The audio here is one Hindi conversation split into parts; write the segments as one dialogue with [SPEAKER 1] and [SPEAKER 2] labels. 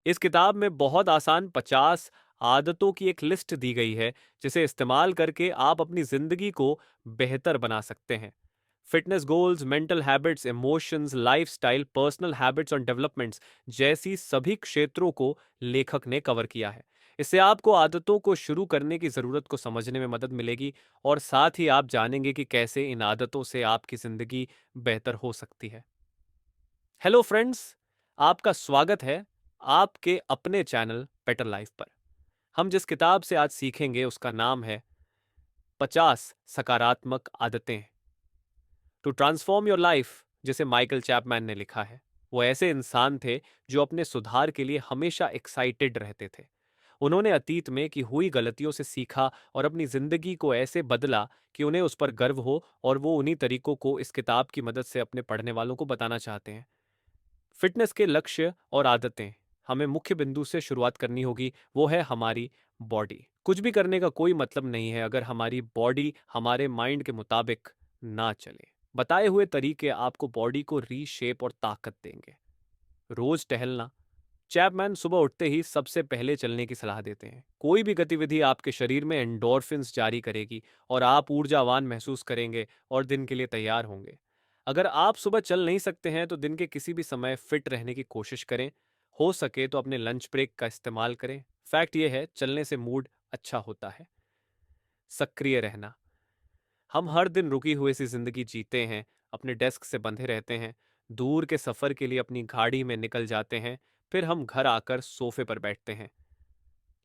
[SPEAKER 1] इस किताब में बहुत आसान 50 आदतों की एक लिस्ट दी गई है जिसे इस्तेमाल करके आप अपनी जिंदगी को बेहतर बना सकते हैं। Fitness goals, mental habits, emotions, lifestyle, personal habits और डेवलपमेंट्स जैसी सभी क्षेत्रों को लेखक ने कवर किया है। इससे आपको आदतों को शुरू करने की जरूरत को समझने में मदद मिलेगी और साथ ही आप जानेंगे कि कैसे इन आदतों से आपकी जिंदगी बेहतर हो सकती है। हेलो फ्रेंड्स, आपका स्वागत है आपके अपने चैनल बेटर लाइफ पर। हम जिस किताब से आज सीखेंगे उसका नाम है 50 सकारात्मक आदतें टू ट्रांसफॉर्म योर लाइफ, जिसे माइकल चैपमैन ने लिखा है। वो ऐसे इंसान थे जो अपने सुधार के लिए हमेशा एक्साइटेड रहते थे। उन्होंने अतीत में की हुई गलतियों से सीखा और अपनी जिंदगी को ऐसे बदला कि उन्हें उस पर गर्व हो, और वो उन्हीं तरीकों को इस किताब की मदद से अपने पढ़ने वालों को बताना चाहते हैं। फिटनेस के लक्ष्य और आदतें, हमें मुख्य बिंदु से शुरुआत करनी होगी, वो है हमारी बॉडी। कुछ भी करने का कोई मतलब नहीं है अगर हमारी बॉडी हमारे माइंड के मुताबिक ना चले। बताए हुए तरीके आपको बॉडी को रीशेप और ताकत देंगे। रोज टहलना, चैपमैन सुबह उठते ही सबसे पहले चलने की सलाह देते हैं। कोई भी गतिविधि आपके शरीर में एंडोर्फिन्स जारी करेगी और आप ऊर्जावान महसूस करेंगे और दिन के लिए तैयार होंगे। अगर आप सुबह चल नहीं सकते हैं तो दिन के किसी भी समय फिट रहने की कोशिश करें। हो सके तो अपने लंच ब्रेक का इस्तेमाल करें। फैक्ट ये है, चलने से मूड अच्छा होता है। सक्रिय रहना, हम हर दिन रुकी हुई सी जिंदगी जीते हैं, अपने डेस्क से बंधे रहते हैं, दूर के सफर के लिए अपनी गाड़ी में निकल जाते हैं, फिर हम घर आकर सोफे पर बैठते हैं।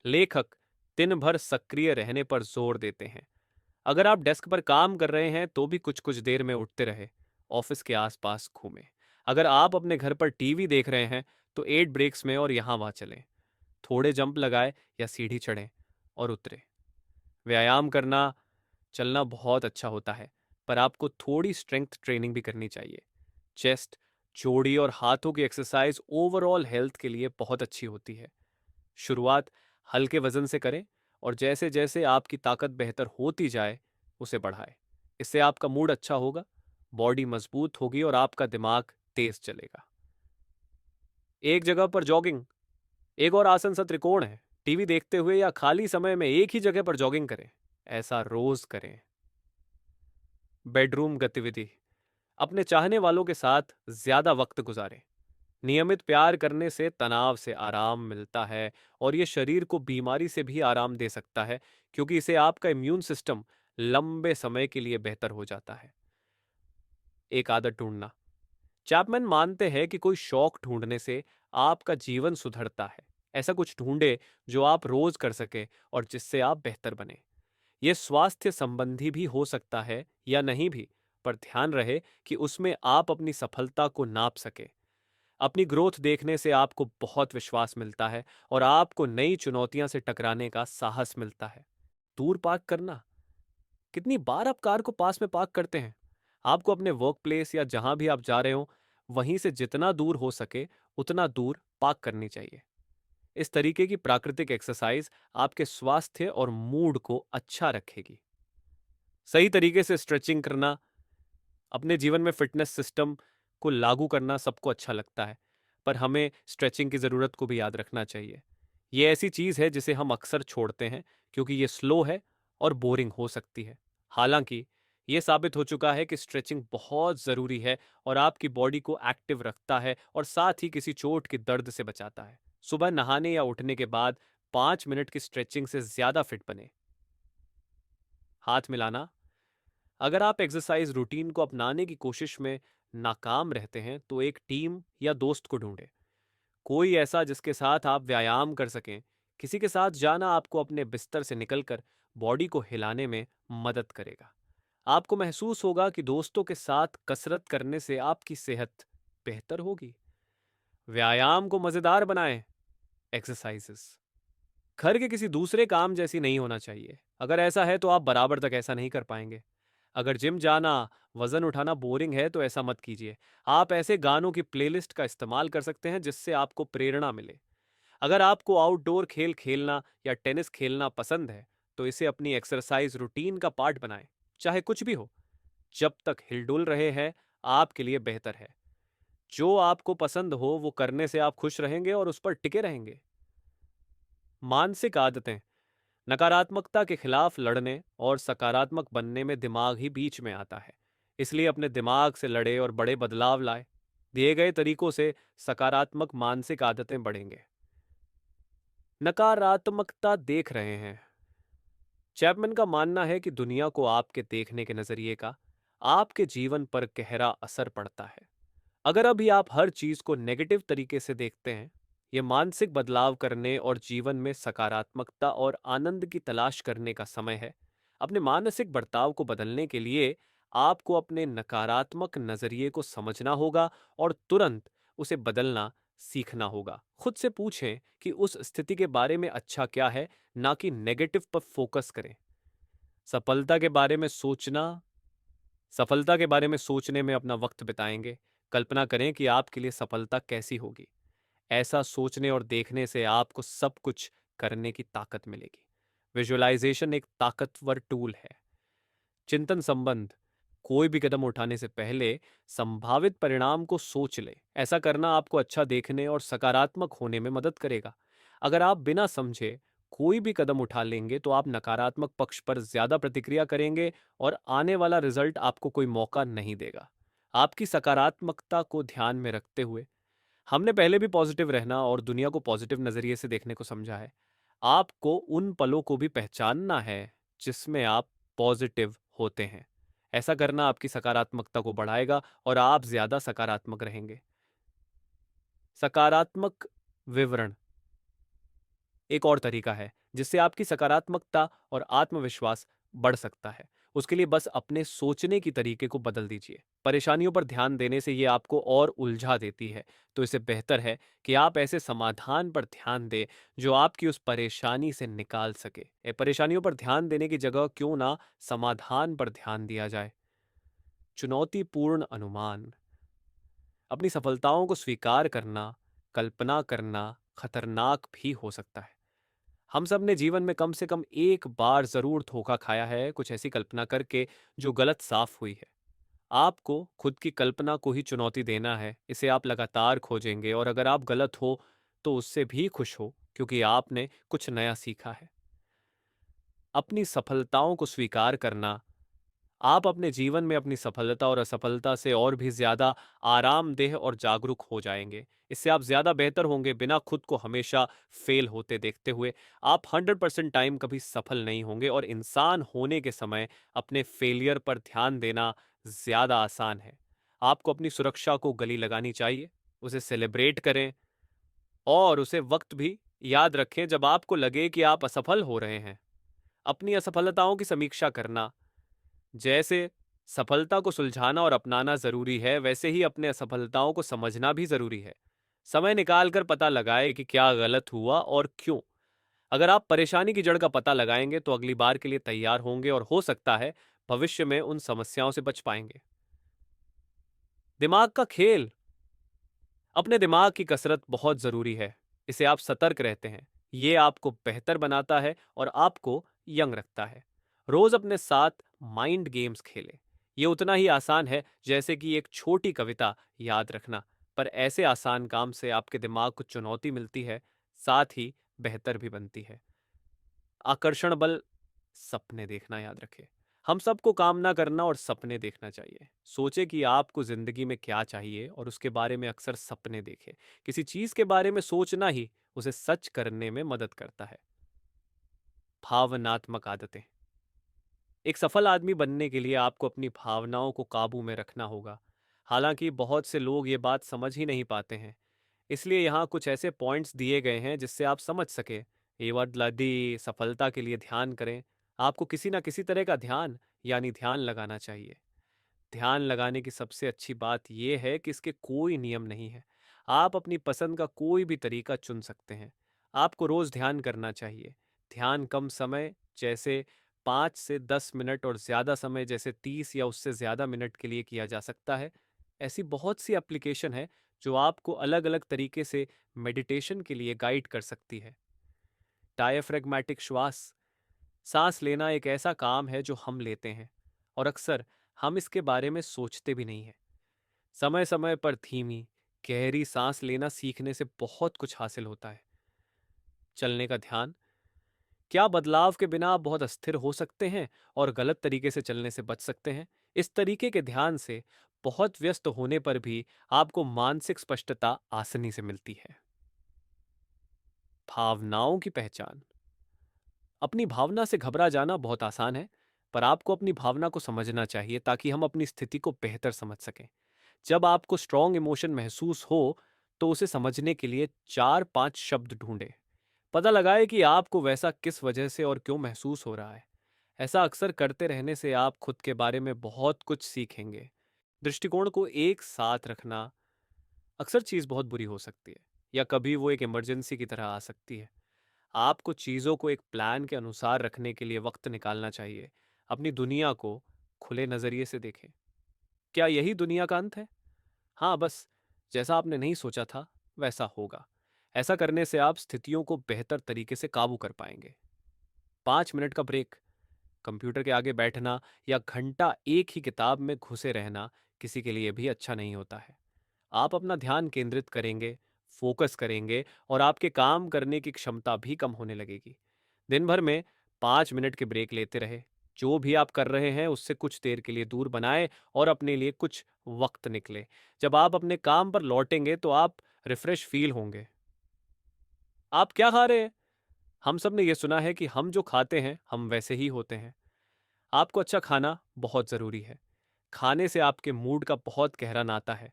[SPEAKER 1] लेखक दिन भर सक्रिय रहने पर जोर देते हैं। अगर आप डेस्क पर काम कर रहे हैं तो भी कुछ कुछ देर में उठते रहे, ऑफिस के आसपास घूमें। अगर आप अपने घर पर टीवी देख रहे हैं तो 8 ब्रेक्स में और यहाँ वहाँ चलें। थोड़े जंप लगाए या सीढ़ी चढ़ें और उतरे। व्यायाम करना, चलना बहुत अच्छा होता है, पर आपको थोड़ी स्ट्रेंथ ट्रेनिंग भी करनी चाहिए। चेस्ट, जोड़ी और हाथों की एक्सरसाइज ओवरऑल हेल्थ के लिए बहुत अच्छी होती है। शुरुआत हल्के वजन से करें और जैसे जैसे आपकी ताकत बेहतर होती जाए उसे बढ़ाएं। इससे आपका मूड अच्छा होगा, बॉडी मजबूत होगी और आपका दिमाग तेज चलेगा। एक जगह पर जॉगिंग, एक और आसन सा त्रिकोण है। टीवी देखते हुए या खाली समय में एक ही जगह पर जॉगिंग करें। ऐसा रोज करें। बेडरूम गतिविधि, अपने चाहने वालों के साथ ज्यादा वक्त गुजारें। नियमित प्यार करने से तनाव से आराम मिलता है और ये शरीर को बीमारी से भी आराम दे सकता है, क्योंकि इसे आपका इम्यून सिस्टम लंबे समय के लिए बेहतर हो जाता है। एक आदत ढूंढना, चैपमैन मानते हैं कि कोई शौक ढूंढने से आपका जीवन सुधरता है। ऐसा कुछ ढूंढे जो आप रोज कर सके और जिससे आप बेहतर बने। यह स्वास्थ्य संबंधी भी हो सकता है या नहीं भी, पर ध्यान रहे कि उसमें आप अपनी सफलता को नाप सके। अपनी ग्रोथ देखने से आपको बहुत विश्वास मिलता है और आपको नई चुनौतियां से टकराने का साहस मिलता है। दूर पार्क करना, कितनी बार आप कार को पास में पार्क करते हैं? आपको अपने वर्क प्लेस या जहां भी आप जा रहे हो वहीं से जितना दूर हो सके उतना दूर पार्क करनी चाहिए। इस तरीके की प्राकृतिक एक्सरसाइज आपके स्वास्थ्य और मूड को अच्छा रखेगी। सही तरीके से स्ट्रेचिंग करना, अपने जीवन में फिटनेस सिस्टम को लागू करना सबको अच्छा लगता है, पर हमें स्ट्रेचिंग की ज़रूरत को भी याद रखना चाहिए। ये ऐसी चीज़ है जिसे हम अक्सर छोड़ते हैं क्योंकि ये स्लो है और बोरिंग हो सकती है। हालांकि ये साबित हो चुका है कि स्ट्रेचिंग बहुत ज़रूरी है और आपकी बॉडी को एक्टिव रखता है और साथ ही किसी चोट के दर्द से बचाता है। सुबह नहाने या उठने के बाद 5 मिनट की स्ट्रेचिंग से ज़्यादा फिट बने। हाथ मिलाना, अगर आप एक्सरसाइज रूटीन को अपनाने की कोशिश में नाकाम रहते हैं तो एक टीम या दोस्त को ढूंढें। कोई ऐसा जिसके साथ आप व्यायाम कर सकें। किसी के साथ जाना आपको अपने बिस्तर से निकलकर बॉडी को हिलाने में मदद करेगा। आपको महसूस होगा कि दोस्तों के साथ कसरत करने से आपकी सेहत बेहतर होगी। व्यायाम को मजेदार बनाएं। एक्सरसाइजेस घर के किसी दूसरे काम जैसी नहीं होना चाहिए। अगर ऐसा है तो आप बराबर तक ऐसा नहीं कर पाएंगे। अगर जिम जाना, वजन उठाना बोरिंग है तो ऐसा मत कीजिए। आप ऐसे गानों की प्लेलिस्ट का इस्तेमाल कर सकते हैं जिससे आपको प्रेरणा मिले। अगर आपको आउटडोर खेल खेलना या टेनिस खेलना पसंद है तो इसे अपनी एक्सरसाइज रूटीन का पार्ट बनाएं। चाहे कुछ भी हो, जब तक हिलडुल रहे हैं आपके लिए बेहतर है। जो आपको पसंद हो वो करने से आप खुश रहेंगे और उस पर टिके रहेंगे। मानसिक आदतें। नकारात्मकता के खिलाफ लड़ने और सकारात्मक बनने में दिमाग ही बीच में आता है। इसलिए अपने दिमाग से लड़े और बड़े बदलाव लाए। दिए गए तरीकों से सकारात्मक मानसिक आदतें बढ़ेंगे। नकारात्मकता देख रहे हैं। चैपमैन का मानना है कि दुनिया को आपके देखने के नजरिए का आपके जीवन पर गहरा असर पड़ता है। अगर अभी आप हर चीज को नेगेटिव तरीके से देखते हैं, यह मानसिक बदलाव करने और जीवन में सकारात्मकता और आनंद की तलाश करने का समय है। अपने मानसिक बर्ताव को बदलने के लिए आपको अपने नकारात्मक नजरिए को समझना होगा और तुरंत उसे बदलना सीखना होगा। खुद से पूछें कि उस स्थिति के बारे में अच्छा क्या है, ना कि नेगेटिव पर फोकस करें। सफलता के बारे में सोचना सफलता के बारे में सोचने में अपना वक्त बिताएंगे। कल्पना करें कि आपके लिए सफलता कैसी होगी। ऐसा सोचने और देखने से आपको सब कुछ करने की ताकत मिलेगी। विजुअलाइजेशन एक ताकतवर टूल है। चिंतन संबंध। कोई भी कदम उठाने से पहले संभावित परिणाम को सोच ले। ऐसा करना आपको अच्छा देखने और सकारात्मक होने में मदद करेगा। अगर आप बिना समझे कोई भी कदम उठा लेंगे तो आप नकारात्मक पक्ष पर ज्यादा प्रतिक्रिया करेंगे और आने वाला रिजल्ट आपको कोई मौका नहीं देगा। आपकी सकारात्मकता को ध्यान में रखते हुए हमने पहले भी पॉजिटिव रहना और दुनिया को पॉजिटिव नजरिए से देखने को समझा है। आपको उन पलों को भी पहचानना है जिसमें आप पॉजिटिव होते हैं। ऐसा करना आपकी सकारात्मकता को बढ़ाएगा और आप ज्यादा सकारात्मक रहेंगे। सकारात्मक विवरण एक और तरीका है जिससे आपकी सकारात्मकता और आत्मविश्वास बढ़ सकता है। उसके लिए बस अपने सोचने की तरीके को बदल दीजिए। परेशानियों पर ध्यान देने से ये आपको और उलझा देती है, तो इससे बेहतर है कि आप ऐसे समाधान पर ध्यान दें जो आपकी उस परेशानी से निकाल सके। परेशानियों पर ध्यान देने की जगह क्यों ना समाधान पर ध्यान दिया जाए। चुनौतीपूर्ण अनुमान। अपनी सफलताओं को स्वीकार करना, कल्पना करना खतरनाक भी हो सकता है। हम सब ने जीवन में कम से कम एक बार जरूर धोखा खाया है, कुछ ऐसी कल्पना करके जो गलत साफ हुई है। आपको खुद की कल्पना को ही चुनौती देना है। इसे आप लगातार खोजेंगे और अगर आप गलत हो तो उससे भी खुश हो, क्योंकि आपने कुछ नया सीखा है। अपनी सफलताओं को स्वीकार करना। आप अपने जीवन में अपनी सफलता और असफलता से और भी ज्यादा आरामदेह और जागरूक हो जाएंगे। इससे आप ज्यादा बेहतर होंगे। बिना खुद को हमेशा फेल होते देखते हुए आप 100% टाइम कभी सफल नहीं होंगे और इंसान होने के समय अपने फेलियर पर ध्यान देना ज्यादा आसान है। आपको अपनी सुरक्षा को गले लगानी चाहिए, उसे सेलिब्रेट करें और उसे वक्त भी याद रखें जब आपको लगे कि आप असफल हो रहे हैं। अपनी असफलताओं की समीक्षा करना। जैसे सफलता को सुलझाना और अपनाना जरूरी है, वैसे ही अपने असफलताओं को समझना भी जरूरी है। समय निकाल कर पता लगाए कि क्या गलत हुआ और क्यों। अगर आप परेशानी की जड़ का पता लगाएंगे तो अगली बार के लिए तैयार होंगे और हो सकता है भविष्य में उन समस्याओं से बच पाएंगे। दिमाग का खेल। अपने दिमाग की कसरत बहुत जरूरी है। इसे आप सतर्क रहते हैं, ये आपको बेहतर बनाता है और आपको यंग रखता है। रोज अपने साथ माइंड गेम्स खेलें। ये उतना ही आसान है जैसे कि एक छोटी कविता याद रखना, पर ऐसे आसान काम से आपके दिमाग को चुनौती मिलती है, साथ ही बेहतर भी बनती है। आकर्षण बल। सपने देखना याद रखें। हम सबको कामना करना और सपने देखना चाहिए। सोचे कि आपको जिंदगी में क्या चाहिए और उसके बारे में अक्सर सपने देखें। किसी चीज के बारे में सोचना ही उसे सच करने में मदद करता है। भावनात्मक आदतें। एक सफल आदमी बनने के लिए आपको अपनी भावनाओं को काबू में रखना होगा। हालांकि बहुत से लोग ये बात समझ ही नहीं पाते हैं, इसलिए यहाँ कुछ ऐसे पॉइंट्स दिए गए हैं जिससे आप समझ सके। ये वर्ड लदी सफलता के लिए ध्यान करें। आपको किसी ना किसी तरह का ध्यान यानी ध्यान लगाना चाहिए। ध्यान लगाने की सबसे अच्छी बात यह है कि इसके कोई नियम नहीं है। आप अपनी पसंद का कोई भी तरीका चुन सकते हैं। आपको रोज ध्यान करना चाहिए। ध्यान कम समय जैसे 5 से 10 मिनट और ज्यादा समय जैसे 30 या उससे ज्यादा मिनट के लिए किया जा सकता है। ऐसी बहुत सी एप्लीकेशन है जो आपको अलग अलग तरीके से मेडिटेशन के लिए गाइड कर सकती है। डायफ्रेगमेटिक श्वास। सांस लेना एक ऐसा काम है जो हम लेते हैं और अक्सर हम इसके बारे में सोचते भी नहीं हैं। समय समय पर धीमी गहरी सांस लेना सीखने से बहुत कुछ हासिल होता है। चलने का ध्यान, क्या बदलाव के बिना आप बहुत अस्थिर हो सकते हैं और गलत तरीके से चलने से बच सकते हैं? इस तरीके के ध्यान से बहुत व्यस्त होने पर भी आपको मानसिक स्पष्टता आसानी से मिलती है। भावनाओं की पहचान, अपनी भावना से घबरा जाना बहुत आसान है, पर आपको अपनी भावना को समझना चाहिए ताकि हम अपनी स्थिति को बेहतर समझ सकें। जब आपको स्ट्रॉन्ग इमोशन महसूस हो, तो उसे समझने के लिए 4-5 शब्द ढूंढें। पता लगाए कि आपको वैसा किस वजह से और क्यों महसूस हो रहा है। ऐसा अक्सर करते रहने से आप खुद के बारे में बहुत कुछ सीखेंगे। दृष्टिकोण को एक साथ रखना, अक्सर चीज़ बहुत बुरी हो सकती है या कभी वो एक इमरजेंसी की तरह आ सकती है। आपको चीज़ों को एक प्लान के अनुसार रखने के लिए वक्त निकालना चाहिए। अपनी दुनिया को खुले नज़रिए से देखें। क्या यही दुनिया का अंत है? हाँ, बस जैसा आपने नहीं सोचा था, वैसा होगा। ऐसा करने से आप स्थितियों को बेहतर तरीके से काबू कर पाएंगे। 5 मिनट का ब्रेक, कंप्यूटर के आगे बैठना या घंटा एक ही किताब में घुसे रहना किसी के लिए भी अच्छा नहीं होता है। आप अपना ध्यान केंद्रित करेंगे, फोकस करेंगे और आपके काम करने की क्षमता भी कम होने लगेगी। दिन भर में 5 मिनट के ब्रेक लेते रहे। जो भी आप कर रहे हैं उससे कुछ देर के लिए दूर बनाएं और अपने लिए कुछ वक्त निकले। जब आप अपने काम पर लौटेंगे तो आप रिफ्रेश फील होंगे। आप क्या खा रहे हैं? हम सब ने यह सुना है कि हम जो खाते हैं हम वैसे ही होते हैं। आपको अच्छा खाना बहुत ज़रूरी है। खाने से आपके मूड का बहुत गहरा नाता है।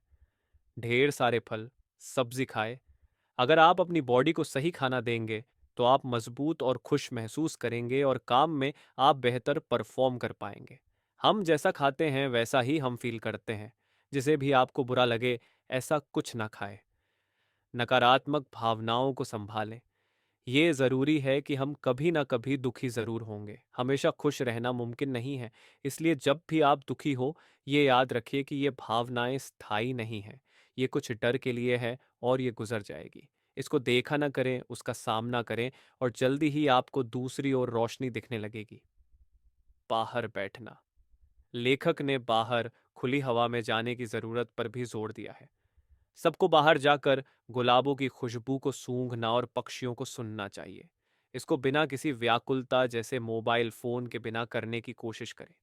[SPEAKER 1] ढेर सारे फल, सब्जी खाएं। अगर आप अपनी बॉडी को सही खाना देंगे तो आप मजबूत और खुश महसूस करेंगे और काम में आप बेहतर परफॉर्म कर पाएंगे। हम जैसा खाते हैं वैसा ही हम फील करते हैं। जिसे भी आपको बुरा लगे, ऐसा कुछ ना खाएं। नकारात्मक भावनाओं को संभालें। ये ज़रूरी है कि हम कभी ना कभी दुखी ज़रूर होंगे। हमेशा खुश रहना मुमकिन नहीं है। इसलिए जब भी आप दुखी हो, ये याद रखिए कि ये भावनाएं स्थायी नहीं हैं। ये कुछ डर के लिए है और ये गुजर जाएगी। इसको देखा ना करें, उसका सामना करें और जल्दी ही आपको दूसरी ओर रोशनी दिखने लगेगी। बाहर बैठना, लेखक ने बाहर खुली हवा में जाने की ज़रूरत पर भी जोर दिया है। सबको बाहर जाकर गुलाबों की खुशबू को सूंघना और पक्षियों को सुनना चाहिए। इसको बिना किसी व्याकुलता जैसे मोबाइल फोन के बिना करने की कोशिश करें।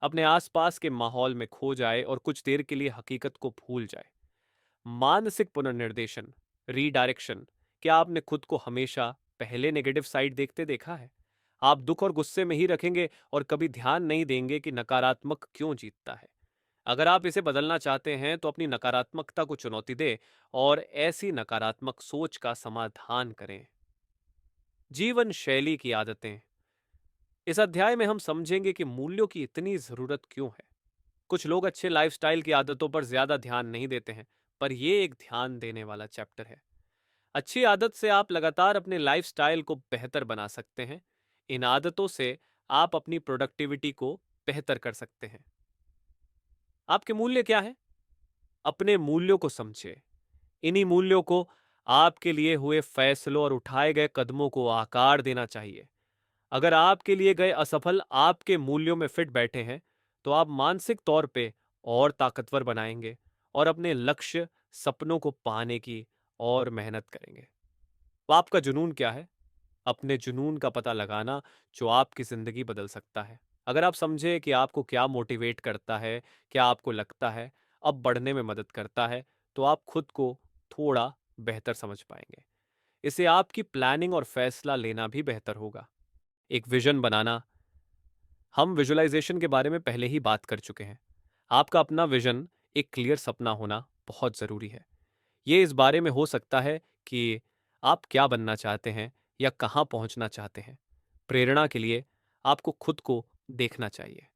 [SPEAKER 1] अपने आसपास के माहौल में खो जाए और कुछ देर के लिए हकीकत को भूल जाए। मानसिक पुनर्निर्देशन, रीडायरेक्शन, क्या आपने खुद को हमेशा पहले नेगेटिव साइड देखते देखा है? आप दुख और गुस्से में ही रखेंगे और कभी ध्यान नहीं देंगे कि नकारात्मक क्यों जीतता है। अगर आप इसे बदलना चाहते हैं तो अपनी नकारात्मकता को चुनौती दें और ऐसी नकारात्मक सोच का समाधान करें। जीवन शैली की आदतें, इस अध्याय में हम समझेंगे कि मूल्यों की इतनी जरूरत क्यों है। कुछ लोग अच्छे लाइफस्टाइल की आदतों पर ज्यादा ध्यान नहीं देते हैं, पर यह एक ध्यान देने वाला चैप्टर है। अच्छी आदत से आप लगातार अपने लाइफस्टाइल को बेहतर बना सकते हैं। इन आदतों से आप अपनी प्रोडक्टिविटी को बेहतर कर सकते हैं। आपके मूल्य क्या हैं? अपने मूल्यों को समझे। इन्हीं मूल्यों को आपके लिए हुए फैसलों और उठाए गए कदमों को आकार देना चाहिए। अगर आपके लिए गए असफल आपके मूल्यों में फिट बैठे हैं, तो आप मानसिक तौर पे और ताकतवर बनाएंगे और अपने लक्ष्य, सपनों को पाने की और मेहनत करेंगे। तो आपका जुनून क्या है? अपने जुनून का पता लगाना जो आपकी जिंदगी बदल सकता है। अगर आप समझे कि आपको क्या मोटिवेट करता है, क्या आपको लगता है अब बढ़ने में मदद करता है, तो आप खुद को थोड़ा बेहतर समझ पाएंगे। इससे आपकी प्लानिंग और फैसला लेना भी बेहतर होगा। एक विजन बनाना, हम विजुअलाइजेशन के बारे में पहले ही बात कर चुके हैं। आपका अपना विजन, एक क्लियर सपना होना बहुत ज़रूरी है। ये इस बारे में हो सकता है कि आप क्या बनना चाहते हैं या कहाँ पहुँचना चाहते हैं। प्रेरणा के लिए आपको खुद को देखना चाहिए।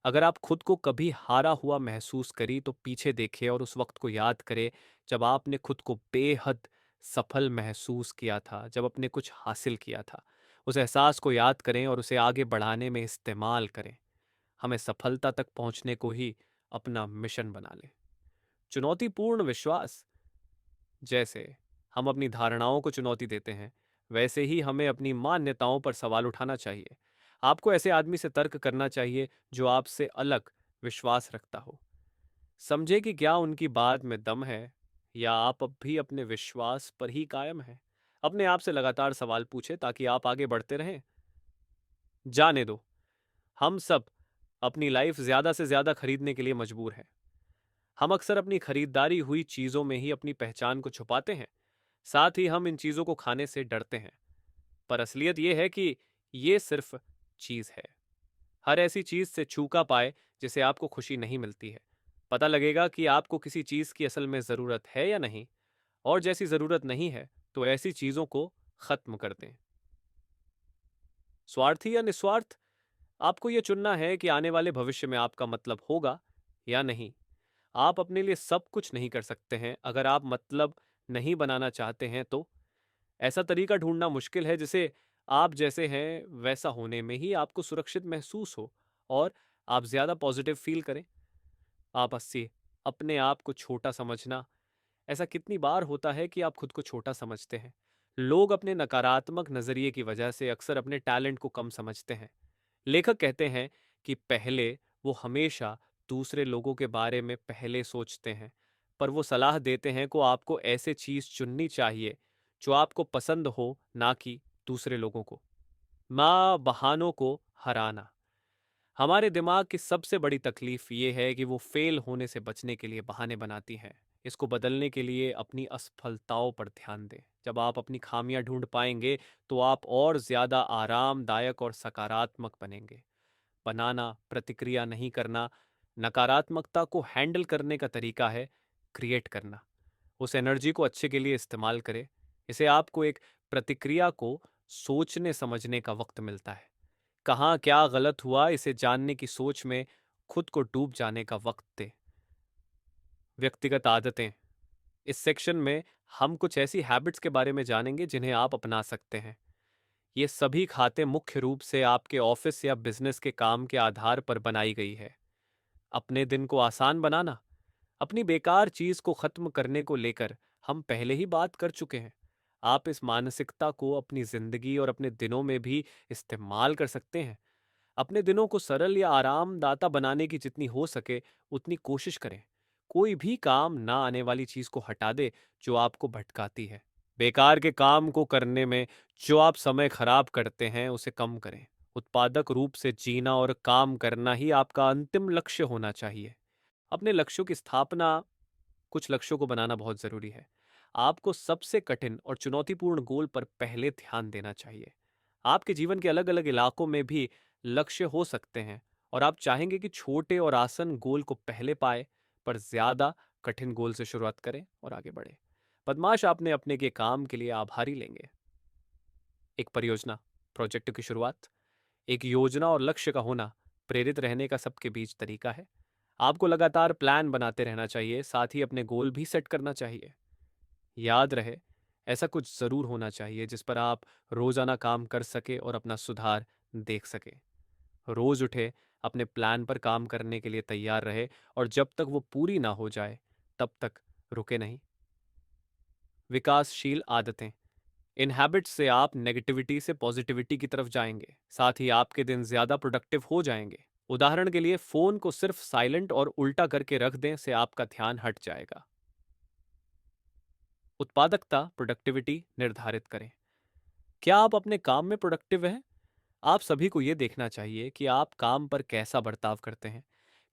[SPEAKER 1] अगर आप खुद को कभी हारा हुआ महसूस करी तो पीछे देखें और उस वक्त को याद करें जब आपने खुद को बेहद सफल महसूस किया था, जब आपने कुछ हासिल किया था। उस एहसास को याद करें और उसे आगे बढ़ाने में इस्तेमाल करें। हमें सफलता तक पहुंचने को ही अपना मिशन बना लें। चुनौतीपूर्ण विश्वास, जैसे हम अपनी धारणाओं को चुनौती देते हैं, वैसे ही हमें अपनी मान्यताओं पर सवाल उठाना चाहिए। आपको ऐसे आदमी से तर्क करना चाहिए जो आपसे अलग विश्वास रखता हो। समझे कि क्या उनकी बात में दम है या आप अब भी अपने विश्वास पर ही कायम हैं? अपने आप से लगातार सवाल पूछें ताकि आप आगे बढ़ते रहें। जाने दो, हम सब अपनी लाइफ ज्यादा से ज्यादा खरीदने के लिए मजबूर हैं। हम अक्सर अपनी खरीदारी हुई चीजों में ही अपनी पहचान को छुपाते हैं। साथ ही हम इन चीजों को खाने से डरते हैं। पर असलियत यह है कि ये सिर्फ चीज है। हर ऐसी चीज से छूका पाए जिसे आपको खुशी नहीं मिलती है। पता लगेगा कि आपको किसी चीज की असल में जरूरत है या नहीं। और जैसी जरूरत नहीं है तो ऐसी चीजों को खत्म कर दें। स्वार्थी या निस्वार्थ, आपको यह चुनना है कि आने वाले भविष्य में आपका मतलब होगा या नहीं। आप अपने लिए सब कुछ नहीं कर सकते हैं। अगर आप मतलब नहीं बनाना चाहते हैं तो ऐसा तरीका ढूंढना मुश्किल है जिसे आप जैसे हैं वैसा होने में ही आपको सुरक्षित महसूस हो और आप ज्यादा पॉजिटिव फील करें। आप हंसिए। अपने आप को छोटा समझना, ऐसा कितनी बार होता है कि आप खुद को छोटा समझते हैं। लोग अपने नकारात्मक नजरिए की वजह से अक्सर अपने टैलेंट को कम समझते हैं। लेखक कहते हैं कि पहले वो हमेशा दूसरे लोगों के बारे में पहले सोचते हैं, पर वो सलाह देते हैं को आपको ऐसे चीज चुननी चाहिए जो आपको पसंद हो, ना कि दूसरे लोगों को। माँ बहानों को हराना, हमारे दिमाग की सबसे बड़ी तकलीफ ये है कि वो फेल होने से बचने के लिए बहाने बनाती है। इसको बदलने के लिए अपनी असफलताओं पर ध्यान दें। जब आप अपनी खामियां ढूंढ पाएंगे तो आप और ज्यादा आरामदायक और सकारात्मक बनेंगे। बनाना, प्रतिक्रिया नहीं करना, नकारात्मकता को हैंडल करने का तरीका है क्रिएट करना। उस एनर्जी को अच्छे के लिए इस्तेमाल करें। इसे आपको एक प्रतिक्रिया को सोचने समझने का वक्त मिलता है। कहाँ क्या गलत हुआ इसे जानने की सोच में खुद को डूब जाने का वक्त दे। व्यक्तिगत आदतें, इस सेक्शन में हम कुछ ऐसी हैबिट्स के बारे में जानेंगे जिन्हें आप अपना सकते हैं। ये सभी खाते मुख्य रूप से आपके ऑफिस या बिजनेस के काम के आधार पर बनाई गई है। अपने दिन को आसान बनाना, अपनी बेकार चीज को खत्म करने को लेकर हम पहले ही बात कर चुके हैं। आप इस मानसिकता को अपनी जिंदगी और अपने दिनों में भी इस्तेमाल कर सकते हैं। अपने दिनों को सरल या आरामदाता बनाने की जितनी हो सके उतनी कोशिश करें। कोई भी काम ना आने वाली चीज को हटा दे जो आपको भटकाती है। बेकार के काम को करने में जो आप समय खराब करते हैं उसे कम करें। उत्पादक रूप से जीना और काम करना ही आपका अंतिम लक्ष्य होना चाहिए। अपने लक्ष्यों की स्थापना, कुछ लक्ष्यों को बनाना बहुत जरूरी है। आपको सबसे कठिन और चुनौतीपूर्ण गोल पर पहले ध्यान देना चाहिए। आपके जीवन के अलग अलग इलाकों में भी लक्ष्य हो सकते हैं और आप चाहेंगे कि छोटे और आसान गोल को पहले पाए, पर ज्यादा कठिन गोल से शुरुआत करें और आगे बढ़े। बदमाश आपने अपने के काम के लिए आभारी लेंगे। एक परियोजना, प्रोजेक्ट की शुरुआत, एक योजना और लक्ष्य का होना प्रेरित रहने का सबके बीच तरीका है। आपको लगातार प्लान बनाते रहना चाहिए, साथ ही अपने गोल भी सेट करना चाहिए। याद रहे, ऐसा कुछ जरूर होना चाहिए जिस पर आप रोजाना काम कर सके और अपना सुधार देख सके। रोज उठे, अपने प्लान पर काम करने के लिए तैयार रहे और जब तक वो पूरी ना हो जाए तब तक रुके नहीं। विकासशील आदतें, इन हैबिट्स से आप नेगेटिविटी से पॉजिटिविटी की तरफ जाएंगे, साथ ही आपके दिन ज्यादा प्रोडक्टिव हो जाएंगे। उदाहरण के लिए फोन को सिर्फ साइलेंट और उल्टा करके रख दें से आपका ध्यान हट जाएगा। उत्पादकता, प्रोडक्टिविटी निर्धारित करें। क्या आप अपने काम में प्रोडक्टिव हैं? आप सभी को यह देखना चाहिए कि आप काम पर कैसा बर्ताव करते हैं।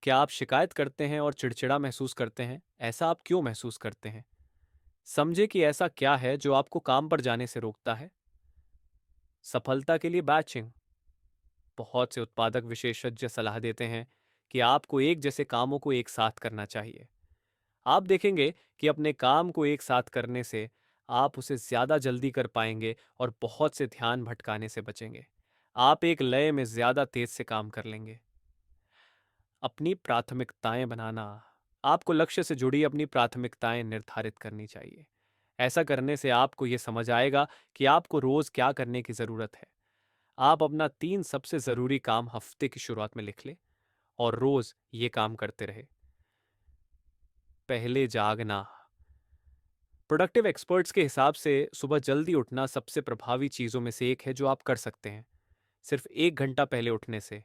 [SPEAKER 1] क्या आप शिकायत करते हैं और चिड़चिड़ा महसूस करते हैं? ऐसा आप क्यों महसूस करते हैं? समझे कि ऐसा क्या है जो आपको काम पर जाने से रोकता है। सफलता के लिए बैचिंग, बहुत से उत्पादक विशेषज्ञ सलाह देते हैं कि आपको एक जैसे कामों को एक साथ करना चाहिए। आप देखेंगे कि अपने काम को एक साथ करने से आप उसे ज्यादा जल्दी कर पाएंगे और बहुत से ध्यान भटकाने से बचेंगे। आप एक लय में ज्यादा तेज से काम कर लेंगे। अपनी प्राथमिकताएं बनाना, आपको लक्ष्य से जुड़ी अपनी प्राथमिकताएं निर्धारित करनी चाहिए। ऐसा करने से आपको यह समझ आएगा कि आपको रोज क्या करने की जरूरत है। आप अपना 3 सबसे जरूरी काम हफ्ते की शुरुआत में लिख ले और रोज ये काम करते रहे। पहले जागना, प्रोडक्टिव एक्सपर्ट्स के हिसाब से सुबह जल्दी उठना सबसे प्रभावी चीजों में से एक है जो आप कर सकते हैं। सिर्फ 1 घंटा पहले उठने से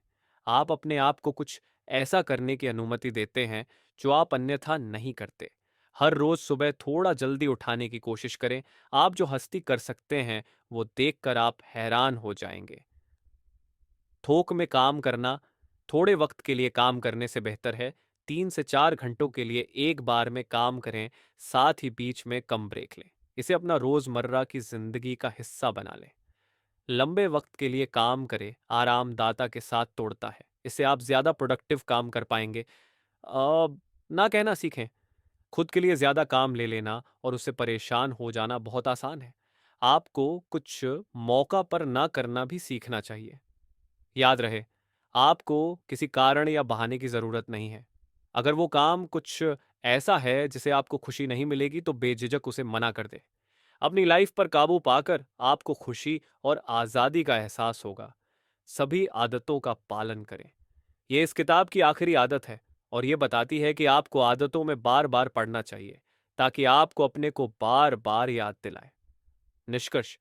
[SPEAKER 1] आप अपने आप को कुछ ऐसा करने की अनुमति देते हैं जो आप अन्यथा नहीं करते। हर रोज सुबह थोड़ा जल्दी उठाने की कोशिश करें। आप जो हस्ती कर सकते हैं वो देखकर आप हैरान हो जाएंगे। थोक में काम करना थोड़े वक्त के लिए काम करने से बेहतर है। 3 से 4 घंटों के लिए एक बार में काम करें, साथ ही बीच में कम ब्रेक लें। इसे अपना रोजमर्रा की जिंदगी का हिस्सा बना लें। लंबे वक्त के लिए काम करें, आरामदाता के साथ तोड़ता है। इससे आप ज्यादा प्रोडक्टिव काम कर पाएंगे। ना कहना सीखें। खुद के लिए ज्यादा काम ले लेना और उससे परेशान हो जाना बहुत आसान है। आपको कुछ मौका पर ना करना भी सीखना चाहिए। याद रहे, आपको किसी कारण या बहाने की जरूरत नहीं है। अगर वो काम कुछ ऐसा है जिसे आपको खुशी नहीं मिलेगी तो बेझिझक उसे मना कर दे। अपनी लाइफ पर काबू पाकर आपको खुशी और आजादी का एहसास होगा। सभी आदतों का पालन करें। यह इस किताब की आखिरी आदत है और यह बताती है कि आपको आदतों में बार बार पढ़ना चाहिए ताकि आपको अपने को बार बार याद दिलाए। निष्कर्ष,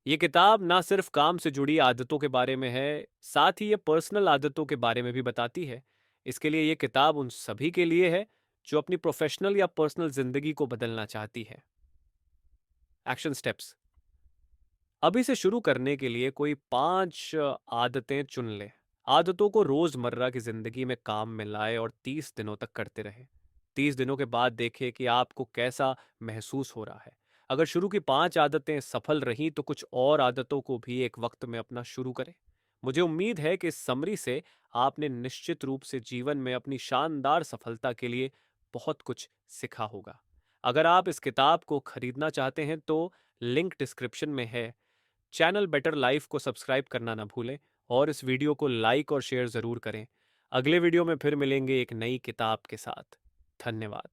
[SPEAKER 1] ये किताब ना सिर्फ काम से जुड़ी आदतों के बारे में है, साथ ही ये पर्सनल आदतों के बारे में भी बताती है। इसके लिए ये किताब उन सभी के लिए है जो अपनी प्रोफेशनल या पर्सनल जिंदगी को बदलना चाहती है। Action steps. अभी से शुरू करने के लिए कोई 5 आदतें चुन लें। आदतों को रोजमर्रा की जिंदगी में काम में लाए और 30 दिनों तक करते रहें। 30 दिनों के बाद देखें कि आपको कैसा महसूस हो रहा है। अगर शुरू की 5 आदतें सफल रहीं तो कुछ और आदतों को भी एक वक्त में अपना शुरू करें। मुझे उम्मीद है कि इस समरी से आपने निश्चित रूप से जीवन में अपनी शानदार सफलता के लिए बहुत कुछ सीखा होगा। अगर आप इस किताब को खरीदना चाहते हैं तो लिंक डिस्क्रिप्शन में है। चैनल बेटर लाइफ को सब्सक्राइब करना ना भूलें और इस वीडियो को लाइक और शेयर ज़रूर करें। अगले वीडियो में फिर मिलेंगे एक नई किताब के साथ। धन्यवाद।